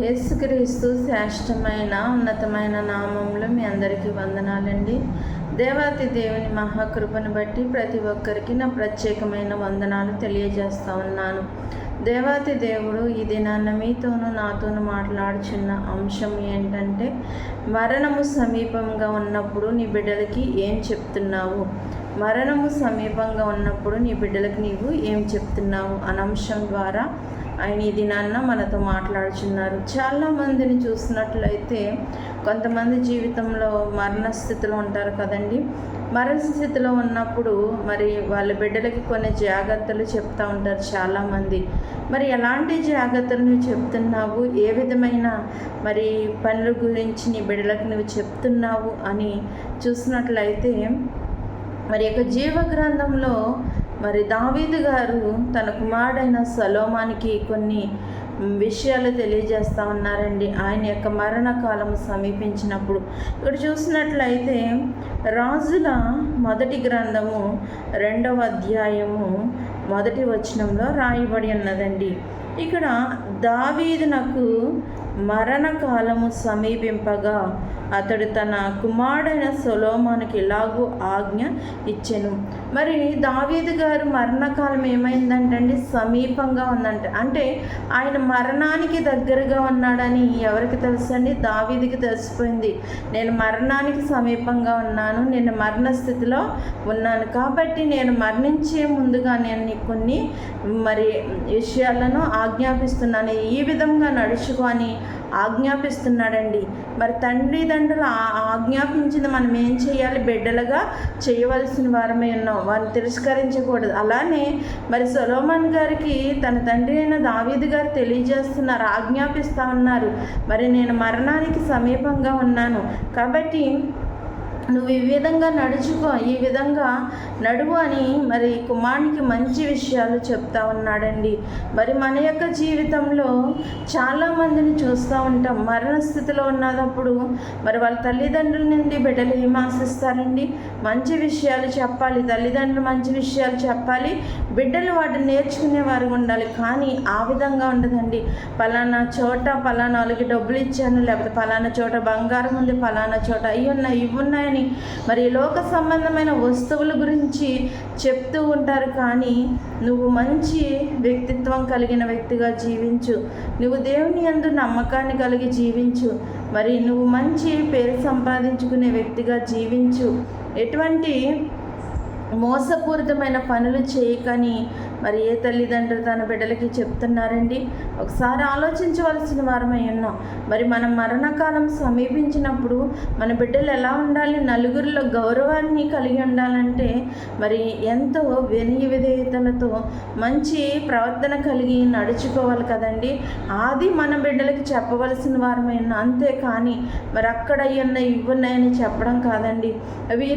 యేసుక్రీస్తు శ్రేష్టమైన ఉన్నతమైన నామంలో మీ అందరికీ వందనాలండి. దేవాతి దేవుని మహాకృపను బట్టి ప్రతి ఒక్కరికి నా ప్రత్యేకమైన వందనాలు తెలియజేస్తా ఉన్నాను. దేవాతి దేవుడు ఈ దినాన్న మీతోనూ నాతోనూ మాట్లాడుచున్న అంశం ఏంటంటే, మరణము సమీపంగా ఉన్నప్పుడు నీ బిడ్డలకి ఏం చెప్తున్నావు? మరణము సమీపంగా ఉన్నప్పుడు నీ బిడ్డలకి నీవు ఏం చెప్తున్నావు అనే అంశం ద్వారా ఆయన ఈ దినాన్న మనతో మాట్లాడుచున్నారు. చాలామందిని చూసినట్లయితే కొంతమంది జీవితంలో మరణస్థితిలో ఉంటారు కదండి. మరణస్థితిలో ఉన్నప్పుడు మరి వాళ్ళ బిడ్డలకి కొన్ని జాగ్రత్తలు చెప్తూ ఉంటారు చాలామంది. మరి ఎలాంటి జాగ్రత్తలు నువ్వు చెప్తున్నావు, ఏ విధమైన మరి పనుల గురించి నీ బిడ్డలకు నువ్వు చెప్తున్నావు అని చూసినట్లయితే, మరి యొక్క జీవ గ్రంథంలో మరి దావీదు గారు తన కుమారుడైన సొలొమోనుకి కొన్ని విషయాలు తెలియజేస్తూ ఉన్నారండి. ఆయన యొక్క మరణకాలం సమీపించినప్పుడు ఇక్కడ చూసినట్లయితే రాజుల మొదటి గ్రంథము 2వ అధ్యాయము 1వ వచనంలో రాయబడి ఉన్నదండి. ఇక్కడ దావీదునకు మరణకాలము సమీపింపగా అతడు తన కుమారుడైన సొలొమోనుకి ఇలాగూ ఆజ్ఞ ఇచ్చెను. మరి దావీదు గారు మరణకాలం ఏమైందంటండి, సమీపంగా ఉందంట. అంటే ఆయన మరణానికి దగ్గరగా ఉన్నాడని ఎవరికి తెలుసండి? దావీదుకి తెలిసిపోయింది. నేను మరణానికి సమీపంగా ఉన్నాను, నేను మరణ స్థితిలో ఉన్నాను, కాబట్టి నేను మరణించే ముందుగా నేను నీకు కొన్ని మరి విషయాలను ఆజ్ఞాపిస్తున్నాను, ఈ విధంగా నడుచుకొని ఆజ్ఞాపిస్తున్నాడండి. మరి తండ్రులు ఆజ్ఞాపించింది మనం ఏం చేయాలి? బిడ్డలుగా చేయవలసిన వారమే ఉన్నాం, వారిని తిరస్కరించకూడదు. అలానే మరి సొలొమోను గారికి తన తండ్రి అయిన దావీదు గారు తెలియజేస్తున్నారు, ఆజ్ఞాపిస్తూ ఉన్నారు, మరి నేను మరణానికి సమీపంగా ఉన్నాను, కాబట్టి నువ్వు ఈ విధంగా నడుచుకో, ఈ విధంగా నడువు అని మరి కుమారునికి మంచి విషయాలు చెప్తా ఉన్నాడండి. మరి మన యొక్క జీవితంలో చాలామందిని చూస్తూ ఉంటాం, మరణస్థితిలో ఉన్నప్పుడు మరి వాళ్ళ తల్లిదండ్రుల నుండి బిడ్డలు ఏం ఆశిస్తారండి? మంచి విషయాలు చెప్పాలి, తల్లిదండ్రులు మంచి విషయాలు చెప్పాలి, బిడ్డలు వాటిని నేర్చుకునేవారు ఉండాలి. కానీ ఆ విధంగా ఉండదండి. పలానా చోట పలానా వాళ్ళకి డబ్బులు ఇచ్చాను, లేకపోతే పలానా చోట బంగారం ఉంది, పలానా చోట అవి ఉన్నాయి ఇవి ఉన్నాయని మరి లోక సంబంధమైన వస్తువుల గురించి చెప్తూ ఉంటారు. కానీ నువ్వు మంచి వ్యక్తిత్వం కలిగిన వ్యక్తిగా జీవించు, నువ్వు దేవుని యందు నమ్మకాన్ని కలిగి జీవించు, మరి నువ్వు మంచి పేరు సంపాదించుకునే వ్యక్తిగా జీవించు, ఎటువంటి మోసపూరితమైన పనులు చేయకని మరి ఏ తల్లిదండ్రులు తన బిడ్డలకి చెప్తున్నారండి? ఒకసారి ఆలోచించవలసిన వారమై ఉన్నాం. మరి మనం మరణకాలం సమీపించినప్పుడు మన బిడ్డలు ఎలా ఉండాలి? నలుగురిలో గౌరవాన్ని కలిగి ఉండాలంటే మరి ఎంతో వినయ విధేయతలతో మంచి ప్రవర్తన కలిగి నడుచుకోవాలి కదండి. అది మన బిడ్డలకి చెప్పవలసిన వారమై ఉన్నాం. అంతేకాని మరి అక్కడ ఇవ్వన్నాయని చెప్పడం కాదండి. అవి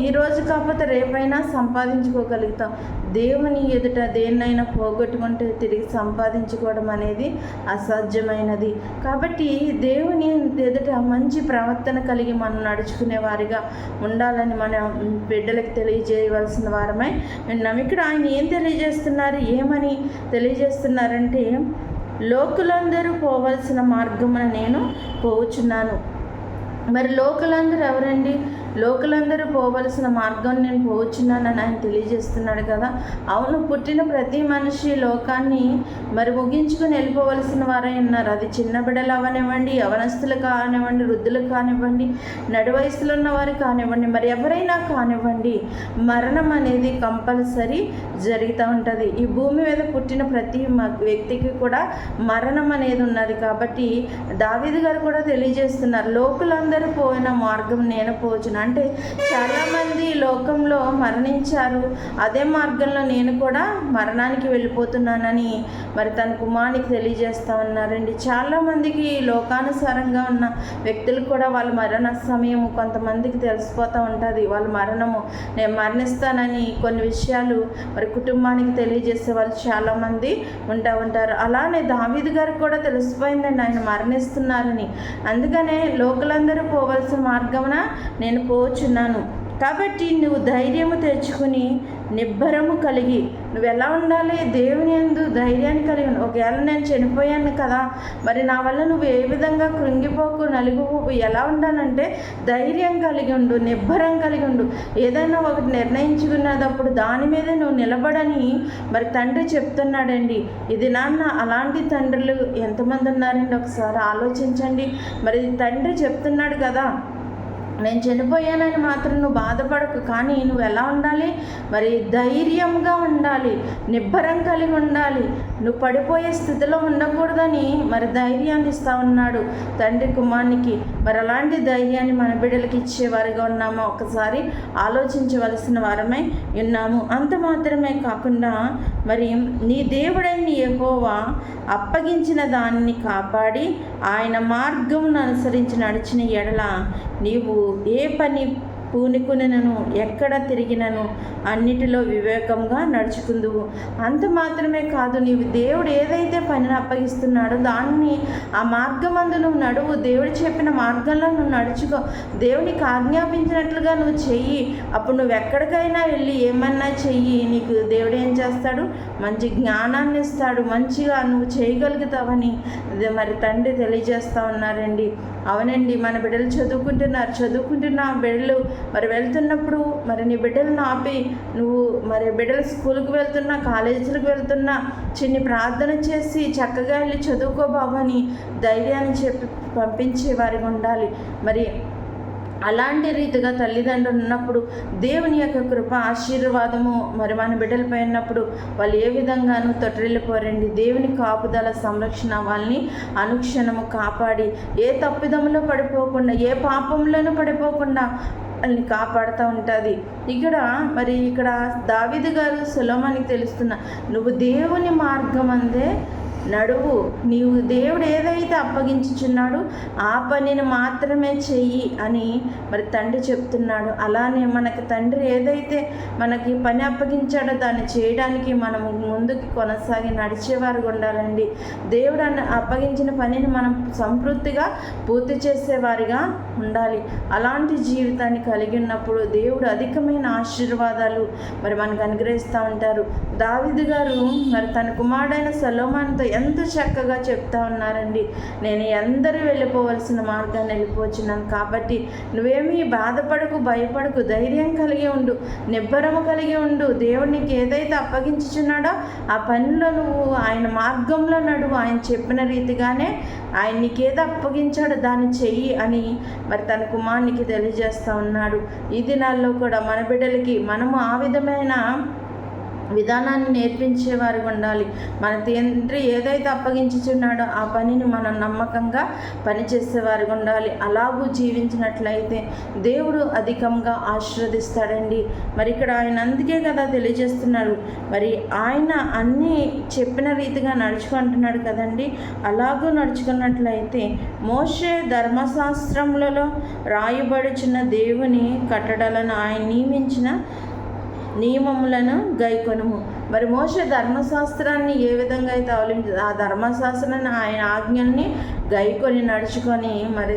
ఈరోజు కాకపోతే రేపైనా సంపాదించుకోగలుగుతాం. దేవుని ఎదుట దేన్నైనా పోగొట్టుకుంటే తిరిగి సంపాదించుకోవడం అనేది అసాధ్యమైనది. కాబట్టి దేవుని ఎదుట మంచి ప్రవర్తన కలిగి మనం నడుచుకునే వారిగా ఉండాలని మన బిడ్డలకు తెలియజేయవలసిన వారమై ఉన్నాం. ఇక్కడ ఆయన ఏం తెలియజేస్తున్నారు, ఏమని తెలియజేస్తున్నారంటే, లోకులందరూ పోవలసిన మార్గమున నేను పోవచ్చున్నాను. మరి లోకులందరూ ఎవరండి? లోకులందరూ పోవలసిన మార్గం నేను పోవచ్చున్నానని ఆయన తెలియజేస్తున్నాడు కదా. అవును, పుట్టిన ప్రతి మనిషి లోకాన్ని మరి ముగించుకొని వెళ్ళిపోవలసిన వారై ఉన్నారు. అది చిన్న బిడ్డలు అవనివ్వండి, యవనస్తులు కానివ్వండి, వృద్ధులు కానివ్వండి, నడు వయసులో ఉన్నవారు కానివ్వండి, మరి ఎవరైనా కానివ్వండి, మరణం అనేది కంపల్సరీ జరుగుతూ ఉంటుంది. ఈ భూమి మీద పుట్టిన ప్రతి వ్యక్తికి కూడా మరణం అనేది ఉన్నది. కాబట్టి దావీదు గారు కూడా తెలియజేస్తున్నారు, లోకులందరూ పోయిన మార్గం నేను పోవచ్చును. అంటే చాలామంది లోకంలో మరణించారు, అదే మార్గంలో నేను కూడా మరణానికి వెళ్ళిపోతున్నానని మరి తన కుమారునికి తెలియజేస్తూ ఉన్నారండి. చాలామందికి లోకానుసారంగా ఉన్న వ్యక్తులు కూడా వాళ్ళ మరణ సమయం కొంతమందికి తెలిసిపోతూ ఉంటుంది. వాళ్ళ మరణము, నేను మరణిస్తానని కొన్ని విషయాలు మరి కుటుంబానికి తెలియజేసే వాళ్ళు చాలామంది ఉంటారు. అలానే దావీదు గారికి కూడా తెలిసిపోయిందండి ఆయన మరణిస్తున్నారని. అందుకనే లోకులందరూ పోవలసిన మార్గమున నేను పోవచ్చున్నాను, కాబట్టి నువ్వు ధైర్యము తెచ్చుకుని నిబ్బరము కలిగి నువ్వు ఎలా ఉండాలి? దేవుని యందు ధైర్యాన్ని కలిగి ఉండు. ఒకవేళ నేను చనిపోయాను కదా, మరి నా వల్ల నువ్వు ఏ విధంగా కృంగిపోకు, నలిగిపోకు. ఎలా ఉండాలంటే ధైర్యం కలిగి ఉండు, నిబ్బరం కలిగి ఉండు. ఏదైనా ఒకటి నిర్ణయించుకున్నప్పుడు దాని మీదే నువ్వు నిలబడని మరి తండ్రి చెప్తున్నాడండి. ఇది నాన్న అలాంటి తండ్రులు ఎంతమంది ఉన్నారండి? ఒకసారి ఆలోచించండి. మరి తండ్రి చెప్తున్నాడు కదా, నేను చనిపోయానని మాత్రం నువ్వు బాధపడకు, కానీ నువ్వు ఎలా ఉండాలి? మరి ధైర్యంగా ఉండాలి, నిబ్బరం కలిగి ఉండాలి. నువ్వు పడిపోయే స్థితిలో ఉండకూడదని మరి ధైర్యాన్ని ఇస్తా ఉన్నాడు తండ్రి కుమారునికి. మరి అలాంటి ధైర్యాన్ని మన బిడ్డలకి ఇచ్చేవారిగా ఉన్నామో ఒకసారి ఆలోచించవలసిన వారమై ఉన్నాము. అంత మాత్రమే కాకుండా మరి నీ దేవుడైన యెహోవా అప్పగించిన దానిని కాపాడి ఆయన మార్గమును అనుసరించి నడిచిన ఎడల నీవు ఏ పని పూనుకునను ఎక్కడ తిరిగినను అన్నిటిలో వివేకంగా నడుచుకుందువు. అంత మాత్రమే కాదు, నీవు దేవుడు ఏదైతే పనిని అప్పగిస్తున్నాడో దాన్ని ఆ మార్గమందు నువ్వు నడువు. దేవుడు చెప్పిన మార్గంలో నువ్వు నడుచుకో. దేవునికి ఆజ్ఞాపించినట్లుగా నువ్వు చెయ్యి. అప్పుడు నువ్వు ఎక్కడికైనా వెళ్ళి ఏమన్నా చెయ్యి, నీకు దేవుడు ఏం చేస్తాడు? మంచి జ్ఞానాన్ని ఇస్తాడు, మంచిగా నువ్వు చేయగలుగుతావని మరి తండ్రి తెలియజేస్తూ ఉన్నారండి. అవునండి, మన బిడ్డలు చదువుకుంటున్న బిడ్డలు మరి వెళ్తున్నప్పుడు మరి నీ బిడ్డలను ఆపి నువ్వు మరి బిడ్డలు స్కూల్కి వెళ్తున్నా, కాలేజీలకు వెళ్తున్నా చిన్ని ప్రార్థన చేసి చక్కగా వెళ్ళి చదువుకో బాబు అని ధైర్యాన్ని చెప్పి పంపించే వారికి ఉండాలి. మరి అలాంటి రీతిగా తల్లిదండ్రులు ఉన్నప్పుడు దేవుని యొక్క కృప ఆశీర్వాదము మరి మన బిడ్డలపై ఉన్నప్పుడు వాళ్ళు ఏ విధంగానూ తొట్టిల్లిపోరండి. దేవుని కాపుదల సంరక్షణ వాళ్ళని అనుక్షణము కాపాడి ఏ తప్పిదములో పడిపోకుండా, ఏ పాపంలోనూ పడిపోకుండా వాళ్ళని కాపాడుతూ ఉంటుంది. ఇక్కడ దావీదు గారు సొలొమోనుకి తెలుస్తున్న, నువ్వు దేవుని మార్గం అందే నడువు. నీవు దేవుడు ఏదైతే అప్పగించుచున్నాడో ఆ పనిని మాత్రమే చెయ్యి అని మరి తండ్రి చెప్తున్నాడు. అలానే మనకి తండ్రి ఏదైతే మనకి పని అప్పగించాడో దాన్ని చేయడానికి మనం ముందుకు కొనసాగి నడిచేవారు ఉండాలండి. దేవుడు అప్పగించిన పనిని మనం సంతృప్తిగా పూర్తి చేసేవారిగా ఉండాలి. అలాంటి జీవితాన్ని కలిగి ఉన్నప్పుడు దేవుడు అధికమైన ఆశీర్వాదాలు మరి మనకు అనుగ్రహిస్తూ ఉంటారు. దావీదు గారు మరి తన కుమారుడైన సొలొమోనుతో ఎంతో చక్కగా చెప్తా ఉన్నారండి. నేను అందరూ వెళ్ళిపోవలసిన మార్గాన్ని వెళ్ళిపోతున్నాను కాబట్టి నువ్వేమీ బాధపడకు, భయపడకు, ధైర్యం కలిగి ఉండు, నిబ్బరము కలిగి ఉండు. దేవుడు నీకు ఏదైతే అప్పగించుచున్నాడో ఆ పనిలో నువ్వు ఆయన మార్గంలో నడువు. ఆయన చెప్పిన రీతిగానే ఆయన నీకేదో అప్పగించాడో దాన్ని చెయ్యి అని మరి తన కుమారునికి తెలియజేస్తూ ఉన్నాడు. ఈ దినాల్లో కూడా మన బిడ్డలకి మనము ఆ విధమైన విధానాన్ని నేర్పించేవారు ఉండాలి. మన తండ్రి ఏదైతే అప్పగించుచున్నాడో ఆ పనిని మనం నమ్మకంగా పనిచేసేవారు ఉండాలి. అలాగూ జీవించినట్లయితే దేవుడు అధికంగా ఆశీర్వదిస్తాడండి. మరి ఇక్కడ ఆయన అందుకే కదా తెలియజేస్తున్నాడు. మరి ఆయన అన్నీ చెప్పిన రీతిగా నడుచుకుంటున్నాడు కదండి. అలాగూ నడుచుకున్నట్లయితే మోషే ధర్మశాస్త్రములలో రాయబడుచున్న దేవుని కట్టడలను ఆయన నియమించిన నియమములను గైకొనుము. మరి మోషే ధర్మశాస్త్రాన్ని ఏ విధంగా అయితే అవలంబించి ఆ ధర్మశాస్త్రాన్ని ఆయన ఆజ్ఞల్ని గైకొని నడుచుకొని మరి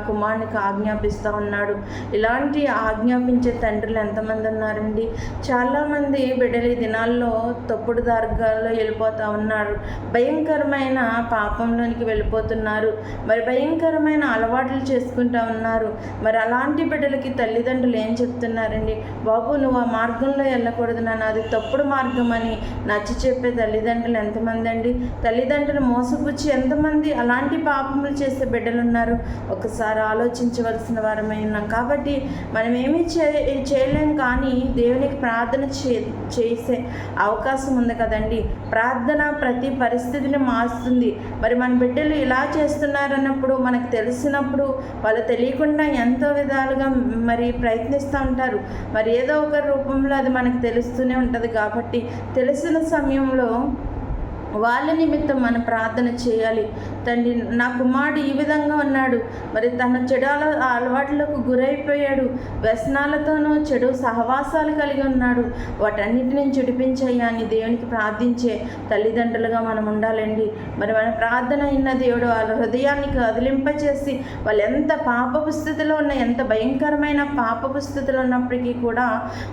కుమారునికి ఆజ్ఞాపిస్తూ ఉన్నాడు. ఇలాంటి ఆజ్ఞాపించే తండ్రులు ఎంతమంది ఉన్నారండి? చాలామంది బిడ్డలు ఈ దినాల్లో తప్పుడు మార్గాల్లో వెళ్ళిపోతూ ఉన్నారు. భయంకరమైన పాపంలోనికి వెళ్ళిపోతున్నారు. మరి భయంకరమైన అలవాట్లు చేసుకుంటూ ఉన్నారు. మరి అలాంటి బిడ్డలకి తల్లిదండ్రులు ఏం చెప్తున్నారండి? బాబు నువ్వు ఆ మార్గంలో వెళ్ళకూడదు నాన్న, అది తప్పుడు మార్గం అని నచ్చి చెప్పే తల్లిదండ్రులు ఎంతమంది అండి? తల్లిదండ్రులు మోసపుచ్చి ఎంతమంది అలాంటి పాపములు చేసే బిడ్డలు ఉన్నారు? ఒకసారి ఆలోచించవలసిన వారమై ఉన్నాం. కాబట్టి మనం ఏమీ చేయలేం, కానీ దేవునికి ప్రార్థన చేసే అవకాశం ఉంది కదండి. ప్రార్థన ప్రతి పరిస్థితిని మారుస్తుంది. మరి మన బిడ్డలు ఇలా చేస్తున్నారన్నప్పుడు మనకు తెలిసినప్పుడు వాళ్ళు తెలియకుండా ఎంతో విధాలుగా మరి ప్రయత్నిస్తూ ఉంటారు. మరి ఏదో ఒక రూపంలో అది మనకు తెలుస్తూనే ఉంటుంది. కాబట్టి తెలిసిన సమయంలో వాళ్ళ నిమిత్తం మనం ప్రార్థన చేయాలి. తండ్రి నా కుమారుడు ఈ విధంగా ఉన్నాడు, మరి తన చెడు అలవాట్లకు గురైపోయాడు, వ్యసనాలతోనూ చెడు సహవాసాలు కలిగి ఉన్నాడు, వాటన్నిటి నుంచి విడిపించయ్యా అని దేవునికి ప్రార్థించే తల్లిదండ్రులుగా మనం ఉండాలండి. మరి మన ప్రార్థన అయిన దేవుడు వాళ్ళ హృదయాన్ని కదిలింపచేసి వాళ్ళు ఎంత పాపపు స్థితిలో ఉన్న, ఎంత భయంకరమైన పాపపు స్థితిలో ఉన్నప్పటికీ కూడా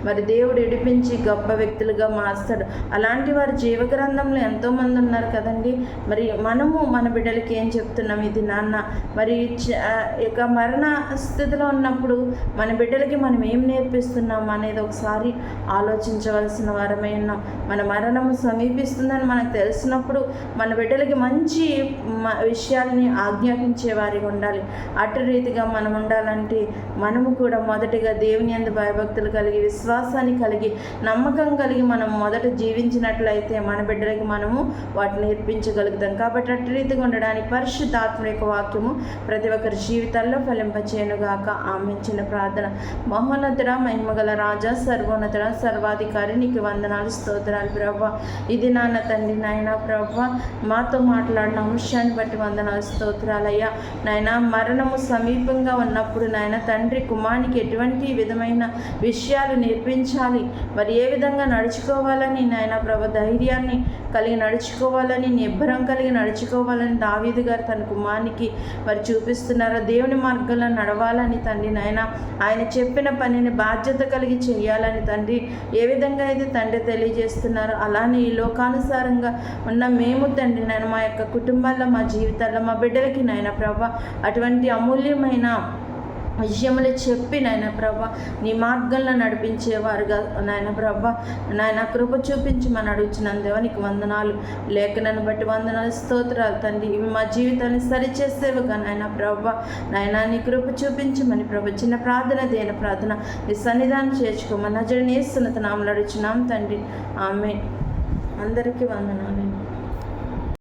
మరి దేవుడు విడిపించి గొప్ప వ్యక్తులుగా మార్స్తాడు. అలాంటి వారు జీవగ్రంథంలో ఎంతోమంది ఉన్నారు కదండి. మరి మనము మన బిడ్డలకి ఏం చెప్తున్నాం? ఇది నాన్న మరి ఇక మరణ స్థితిలో ఉన్నప్పుడు మన బిడ్డలకి మనం ఏం నేర్పిస్తున్నాం అనేది ఒకసారి ఆలోచించవలసిన వారమై ఉన్నాం. మన మరణము సమీపిస్తుందని మనకు తెలిసినప్పుడు మన బిడ్డలకి మంచి విషయాల్ని ఆజ్ఞాపించే వారిగా ఉండాలి. అటు రీతిగా మనం ఉండాలంటే మనము కూడా మొదటిగా దేవుని యందు భయభక్తులు కలిగి, విశ్వాసాన్ని కలిగి, నమ్మకం కలిగి మనం మొదట జీవించినట్లయితే మన బిడ్డలకి మనము వాటిని నేర్పించగలుగుతాం. కాబట్టి అటు రీతిగా ఉండడానికి పరిశుద్ధాత్మ యొక్క వాక్యము ప్రతి ఒక్కరి జీవితాల్లో ఫలింపచేయనుగాక. ఆమె చిన్న ప్రార్థన. మహోన్నతుడ, మహిమగల రాజా, సర్వోన్నతుడ, సర్వాధికారి, నీకు వందనాలు, స్తోత్రాలు ప్రభా. ఇది నాన్న తండ్రి నాయన ప్రభా, మాతో మాట్లాడిన అంశాన్ని బట్టి వందనాలు, స్తోత్రాలయ్యా. నాయన మరణము సమీపంగా ఉన్నప్పుడు నాయన తండ్రి కుమారునికి ఎటువంటి విధమైన విషయాలు నేర్పించాలి, మరి ఏ విధంగా నడుచుకోవాలని నాయన ప్రభా ధైర్యాన్ని కలిగి నడుచుకోవాలని, నిబ్బరం కలిగి నడుచుకోవాలని దావీదు గారు తన కుమారునికి మరి చూపిస్తున్నారు. దేవుని మార్గంలో నడవాలని తండ్రి నాయన, ఆయన చెప్పిన పనిని బాధ్యత కలిగి చేయాలని తండ్రి ఏ విధంగా అయితే తండ్రి తెలియజేస్తున్నారు, అలానే ఈ లోకానుసారంగా ఉన్న మేము తండ్రి నాయన మా యొక్క కుటుంబాల్లో, మా జీవితాల్లో, మా బిడ్డలకి నాయన ప్రభా అటువంటి అమూల్యమైన విషయములు చెప్పి నాయన ప్రభా నీ మార్గంలో నడిపించేవారుగా నాయన ప్రభా నాయన కృప చూపించమని అడుగుచున్నాను. నీకు వందనాలు, లేఖనాన్ని బట్టి వందనాలు, స్తోత్రాలు తండ్రి. ఇవి మా జీవితాన్ని సరిచేసేవిగా నాయన ప్రభా నాయన నీ కృప చూపించమని ప్రభా చిన్న ప్రార్థన, దేన ప్రార్థన నీ సన్నిధానం చేర్చుకోమని నజరుని యేసు నామములో అడుగుచున్నాం తండ్రి. ఆమేన్. అందరికీ వందనాలు.